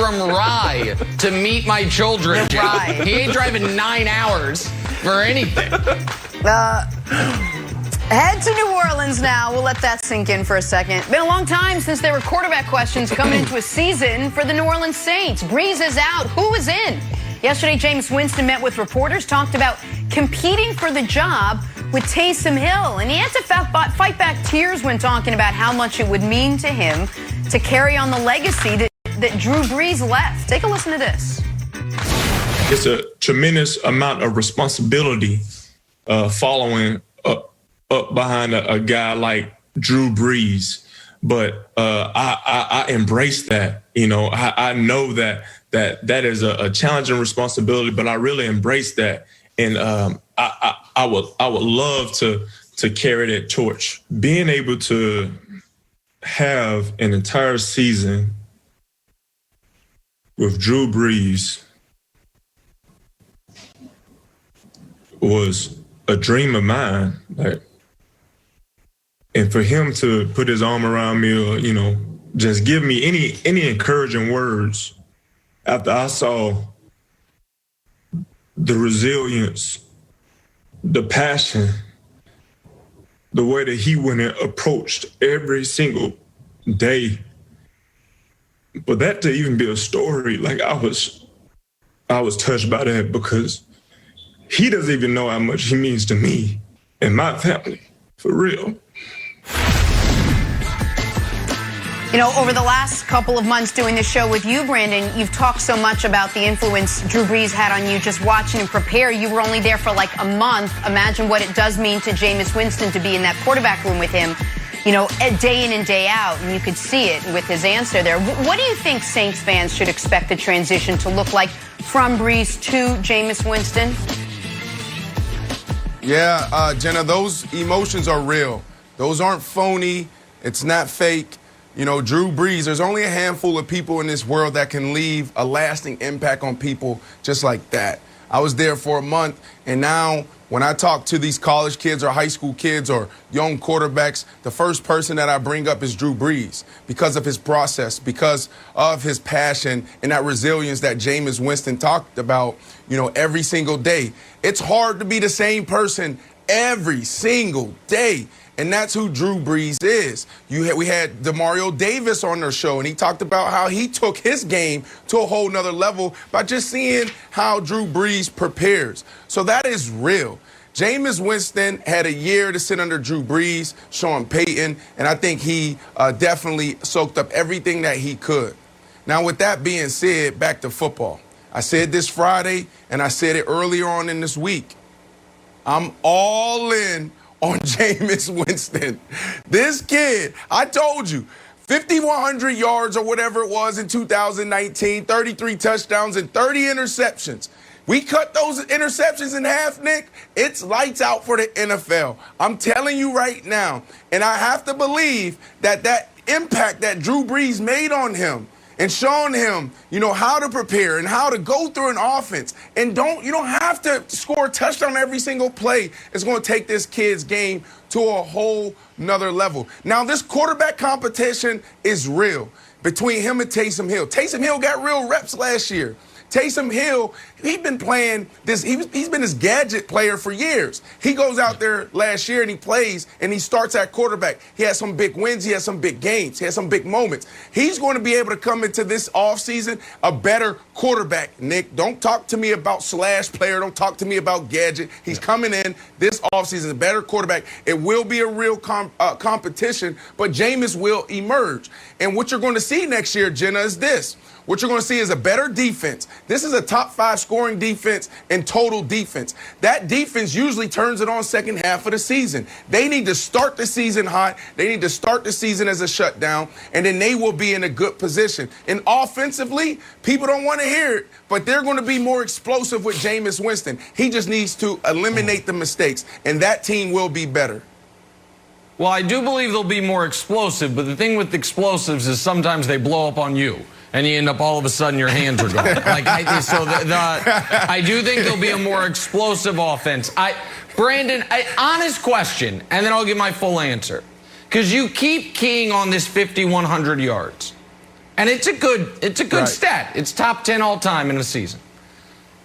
from Rye to meet my children, Jim. Rye. He ain't driving 9 hours for anything. Head to New Orleans now. We'll let that sink in for a second. Been a long time since there were quarterback questions coming into a season for the New Orleans Saints. Brees is out. Who is in? Yesterday, Jameis Winston met with reporters, talked about competing for the job with Taysom Hill. And he had to fight back tears when talking about how much it would mean to him to carry on the legacy that Drew Brees left. Take a listen to this. It's a tremendous amount of responsibility following up behind a guy like Drew Brees, but I embrace that. You know, I know that is a challenging responsibility, but I really embrace that, and I would love to carry that torch. Being able to have an entire season with Drew Brees was a dream of mine. And for him to put his arm around me, or, you know, just give me any encouraging words after I saw the resilience, the passion, the way that he went and approached every single day. But that to even be a story, like I was touched by that, because he doesn't even know how much he means to me and my family, for real. You know, over the last couple of months doing this show with you, Brandon, you've talked so much about the influence Drew Brees had on you just watching him prepare. You were only there for like a month. Imagine what it does mean to Jameis Winston to be in that quarterback room with him, you know, day in and day out. And you could see it with his answer there. What do you think Saints fans should expect the transition to look like from Brees to Jameis Winston? Yeah, Jenna, those emotions are real. Those aren't phony. It's not fake. You know, Drew Brees, there's only a handful of people in this world that can leave a lasting impact on people just like that. I was there for a month, and now when I talk to these college kids or high school kids or young quarterbacks, the first person that I bring up is Drew Brees because of his process, because of his passion and that resilience that Jameis Winston talked about, you know, every single day. It's hard to be the same person every single day. And that's who Drew Brees is. We had DeMario Davis on their show, and he talked about how he took his game to a whole nother level by just seeing how Drew Brees prepares. So that is real. Jameis Winston had a year to sit under Drew Brees, Sean Payton, and I think he definitely soaked up everything that he could. Now, with that being said, back to football. I said this Friday, and I said it earlier on in this week. I'm all in on Jameis Winston. This kid, I told you, 5,100 yards or whatever it was in 2019, 33 touchdowns and 30 interceptions. We cut those interceptions in half, Nick. It's lights out for the NFL. I'm telling you right now. And I have to believe that that impact that Drew Brees made on him and showing him, you know, how to prepare and how to go through an offense. And you don't have to score a touchdown every single play. It's going to take this kid's game to a whole nother level. Now, this quarterback competition is real between him and Taysom Hill. Taysom Hill got real reps last year. Taysom Hill, he's been playing this, he's been this gadget player for years. He goes out there last year and he plays and he starts at quarterback. He has some big wins, he has some big games, he has some big moments. He's going to be able to come into this offseason a better quarterback, Nick. Don't talk to me about slash player, don't talk to me about gadget. He's coming in this offseason a better quarterback. It will be a real competition, but Jameis will emerge. And what you're going to see next year, Jenna, is this. What you're going to see is a better defense. This is a top 5 scoring defense and total defense. That defense usually turns it on second half of the season. They need to start the season hot. They need to start the season as a shutdown, and then they will be in a good position. And offensively, people don't want to hear it, but they're going to be more explosive with Jameis Winston. He just needs to eliminate the mistakes, and that team will be better. Well, I do believe they'll be more explosive, but the thing with explosives is sometimes they blow up on you. And you end up all of a sudden your hands are gone. I do think there'll be a more explosive offense. Brandon, honest question, and then I'll give my full answer. Because you keep keying on this 5,100 yards. and it's a good Right. stat. It's top 10 all time in a season.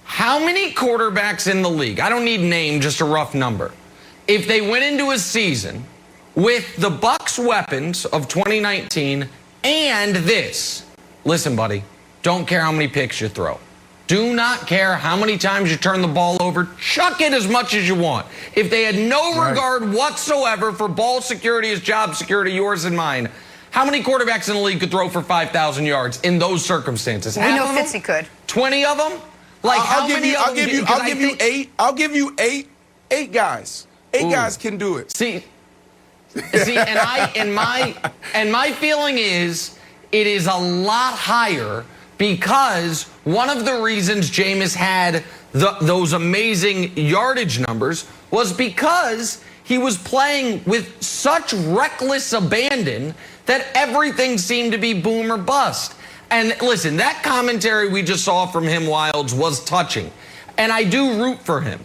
How many quarterbacks in the league, I don't need name, just a rough number, if they went into a season with the Bucs weapons of 2019 and this, listen, buddy, don't care how many picks you throw. Do not care how many times you turn the ball over. Chuck it as much as you want. If they had no regard whatsoever for ball security as job security, yours and mine, how many quarterbacks in the league could throw for 5,000 yards in those circumstances? We know Fitzy could. 20 of them? Like I'll give you eight. I'll give you eight. 8 guys. 8 guys can do it. See, and my feeling is it is a lot higher because one of the reasons Jameis had those amazing yardage numbers was because he was playing with such reckless abandon that everything seemed to be boom or bust. And listen, that commentary we just saw from him, Wilds, was touching. And I do root for him.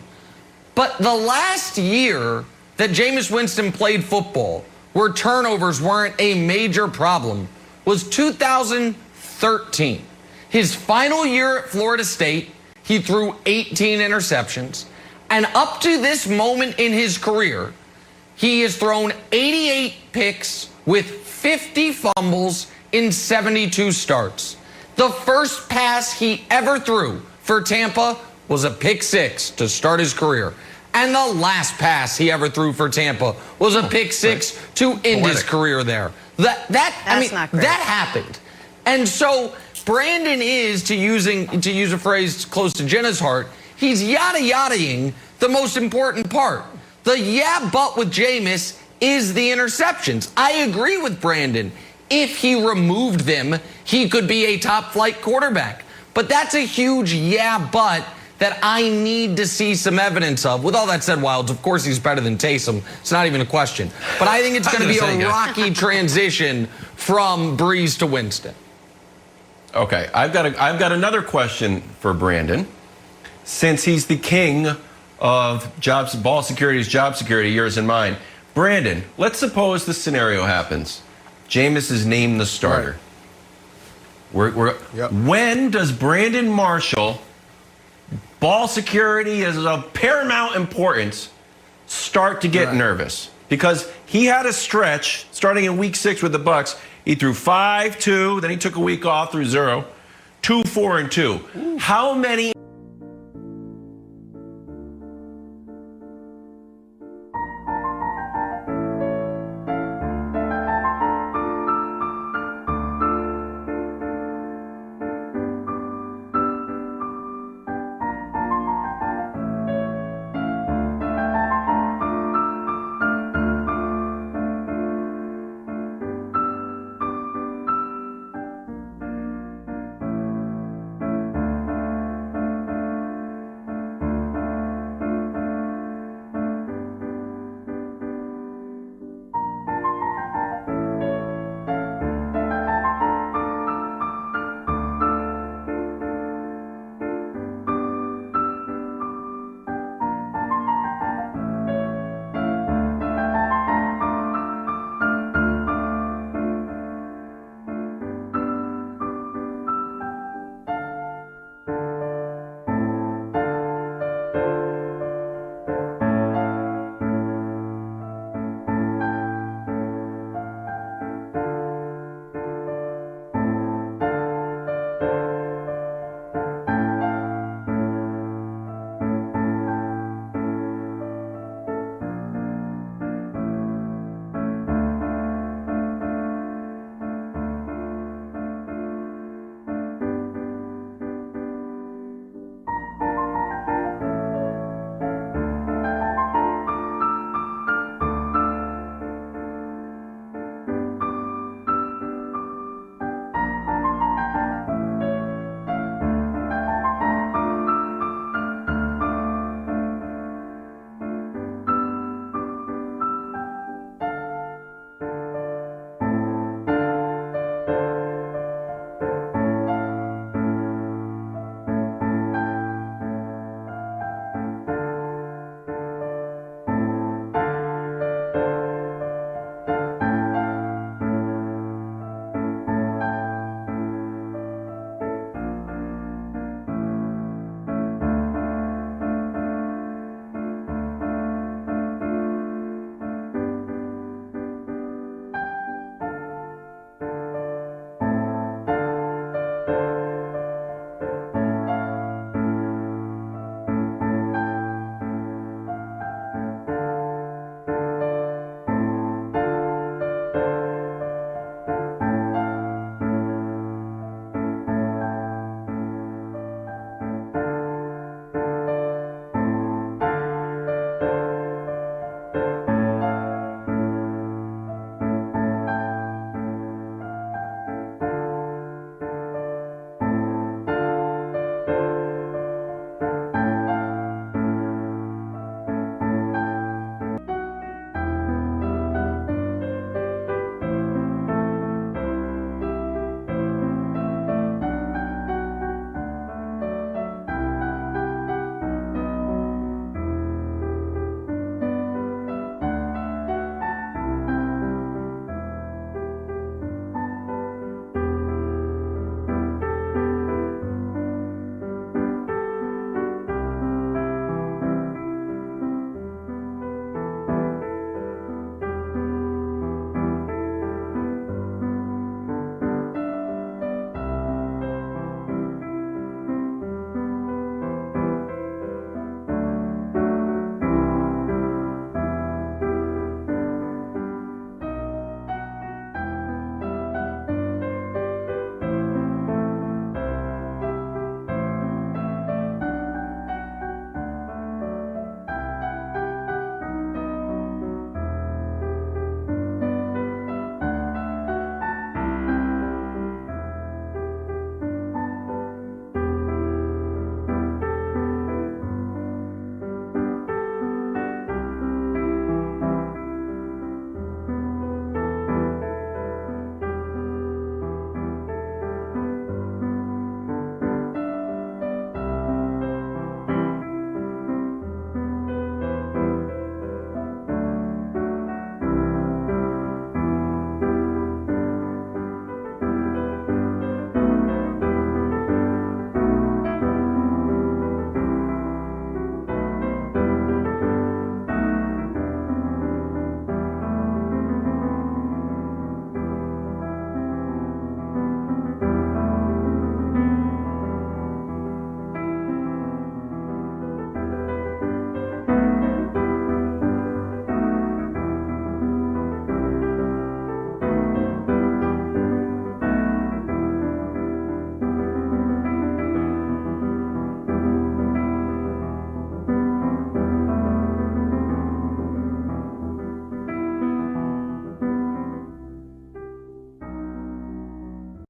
But the last year that Jameis Winston played football, where turnovers weren't a major problem, was 2013. His final year at Florida State, he threw 18 interceptions. And up to this moment in his career, he has thrown 88 picks with 50 fumbles in 72 starts. The first pass he ever threw for Tampa was a pick 6 to start his career. And the last pass he ever threw for Tampa was a pick 6 to end his career there. That happened. And so Brandon is, to use a phrase close to Jenna's heart, he's yada-yadaing the most important part. The but with Jameis is the interceptions. I agree with Brandon. If he removed them, he could be a top-flight quarterback. But that's a huge but that I need to see some evidence of. With all that said, Wilds, of course he's better than Taysom. It's not even a question. But I think it's going to be a rocky transition from Brees to Winston. Okay, I've got another question for Brandon. Since he's the king of ball security is job security, yours and mine. Brandon, let's suppose this scenario happens. Jameis is named the starter. When does Brandon Marshall, ball security is of paramount importance, start to get nervous? Because he had a stretch starting in week 6 with the Bucs. He threw 5-2, then he took a week off, threw 0, 2-4-2. How many